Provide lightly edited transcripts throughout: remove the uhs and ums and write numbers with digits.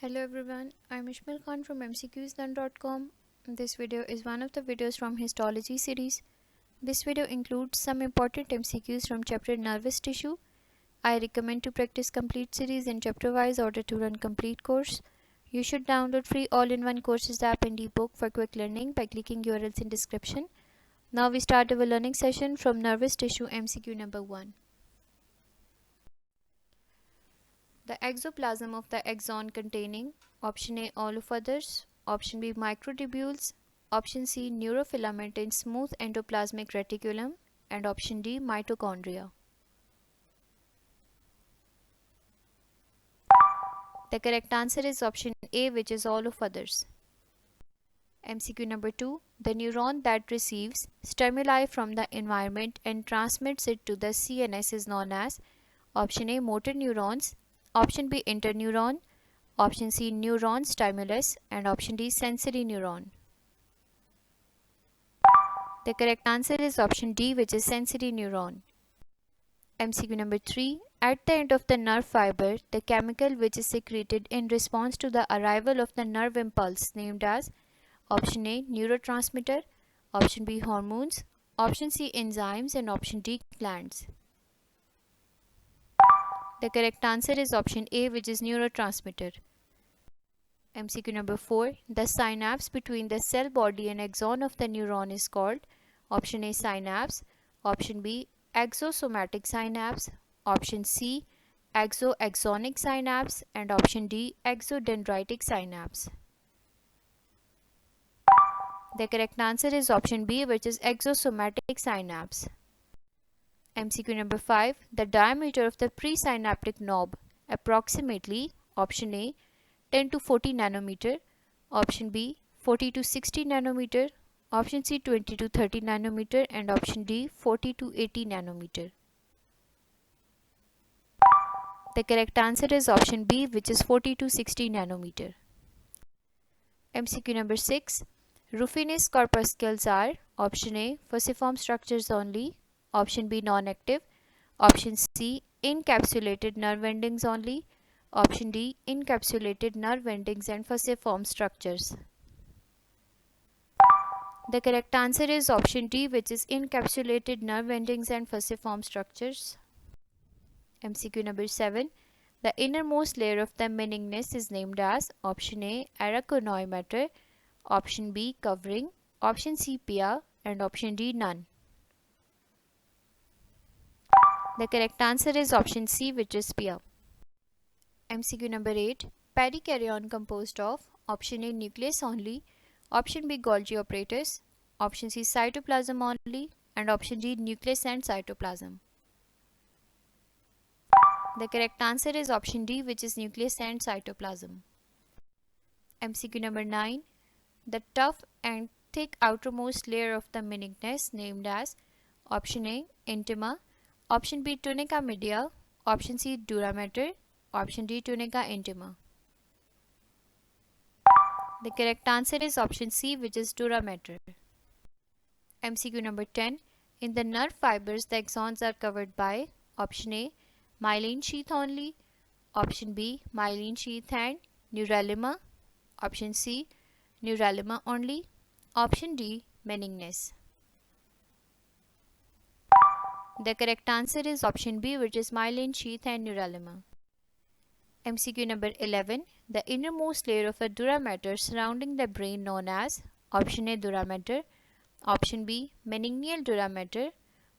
Hello everyone, I'm Ishmael Khan from mcqslearn.com. This video is one of the videos from Histology series. This video includes some important MCQs from chapter Nervous Tissue. I recommend to practice complete series in chapter-wise order to run complete course. You should download free all-in-one courses app and ebook for quick learning by clicking URLs in description. Now we start our learning session from Nervous Tissue MCQ number 1. The exoplasm of the axon containing option A all of others, option B microtubules, option C neurofilament in smooth endoplasmic reticulum, and option D mitochondria. The correct answer is option A, which is all of others. MCQ number 2. The neuron that receives stimuli from the environment and transmits it to the CNS is known as option A motor neurons, option B interneuron, option C neuron stimulus, and option D sensory neuron. The correct answer is option D, which is sensory neuron. MCQ number 3. At the end of the nerve fiber, the chemical which is secreted in response to the arrival of the nerve impulse named as option A neurotransmitter, option B hormones, option C enzymes, and option D glands. The correct answer is option A, which is neurotransmitter. MCQ number 4. The synapse between the cell body and axon of the neuron is called option A synapse, option B axosomatic synapse, option C axoaxonic synapse, and option D axodendritic synapse. The correct answer is option B, which is axosomatic synapse. MCQ number 5. The diameter of the presynaptic knob approximately option A 10 to 40 nanometer, option B 40 to 60 nanometer, option C 20 to 30 nanometer, and option D 40 to 80 nanometer. The correct answer is option B, which is 40 to 60 nanometer. MCQ number 6. Rufinase corpuscles are option A fusiform structures only, option B non-active, option C encapsulated nerve endings only, option D encapsulated nerve endings and fusiform structures. The correct answer is option D, which is encapsulated nerve endings and fusiform structures. MCQ number 7. The innermost layer of the meninges is named as option A arachnoid matter, option B covering, option C pia, and option D none. The correct answer is option C, which is pia. MCQ number 8. Perikaryon composed of option A nucleus only, option B Golgi apparatus, option C cytoplasm only, and option D nucleus and cytoplasm. The correct answer is option D, which is nucleus and cytoplasm. MCQ number 9. The tough and thick outermost layer of the meninges named as option A intima, option B tunica media, option C dura mater, option D tunica intima. The correct answer is option C, which is dura mater. MCQ number 10. In the nerve fibers, the axons are covered by option A myelin sheath only, option B myelin sheath and neuralema, option C neuralema only, option D meninges. The correct answer is option B, which is myelin sheath and neuralema. MCQ number 11. The innermost layer of a dura mater surrounding the brain known as option A dura mater, option B meningeal dura mater,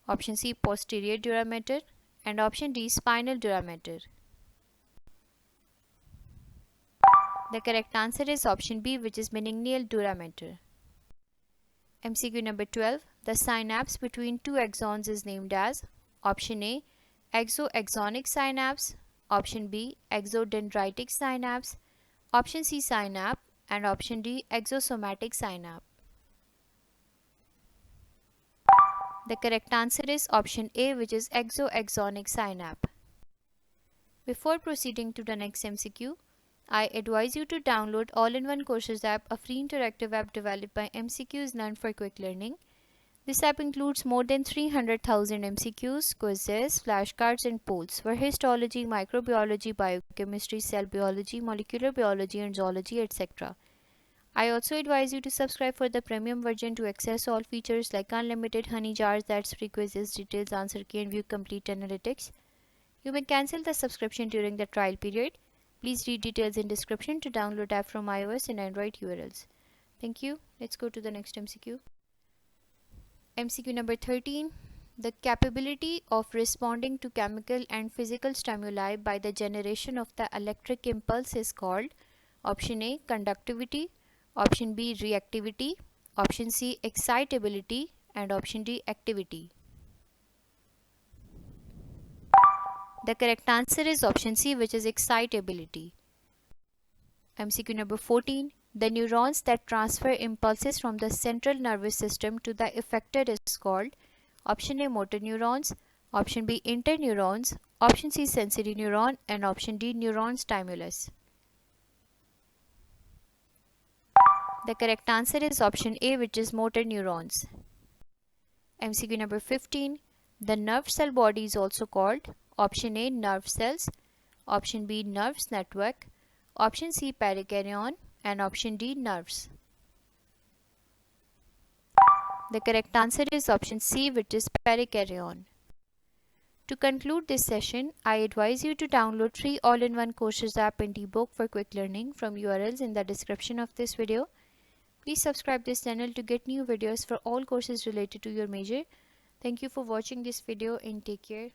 option C posterior dura mater, and option D spinal dura mater. The correct answer is option B, which is meningeal dura mater. MCQ number 12. The synapse between two axons is named as option A axoaxonic synapse, option B axodendritic synapse, option C synapse, and option D axosomatic synapse. The correct answer is option A, which is axoaxonic synapse. Before proceeding to the next MCQ, I advise you to download All-in-One Courses app, a free interactive app developed by MCQs Learn for Quick Learning. This app includes more than 300,000 MCQs, quizzes, flashcards, and polls for histology, microbiology, biochemistry, cell biology, molecular biology, and zoology, etc. I also advise you to subscribe for the premium version to access all features like unlimited honey jars, that's free quizzes, details, answer key, and view complete analytics. You may cancel the subscription during the trial period. Please read details in description to download app from iOS and Android URLs. Thank you. Let's go to the next MCQ. MCQ number 13. The capability of responding to chemical and physical stimuli by the generation of the electric impulse is called option A, conductivity, option B, reactivity, option C, excitability, and option D, activity. The correct answer is option C, which is excitability. MCQ number 14. The neurons that transfer impulses from the central nervous system to the effector is called option A, motor neurons, option B, interneurons, option C, sensory neuron, and option D, neuron stimulus. The correct answer is option A, which is motor neurons. MCQ number 15. The nerve cell body is also called option A, nerve cells, option B, nerves network, option C, perikaryon, and option D, nerves. The correct answer is option C, which is perikaryon. To conclude this session, I advise you to download free all-in-one courses app and ebook for quick learning from URLs in the description of this video. Please subscribe this channel to get new videos for all courses related to your major. Thank you for watching this video and take care.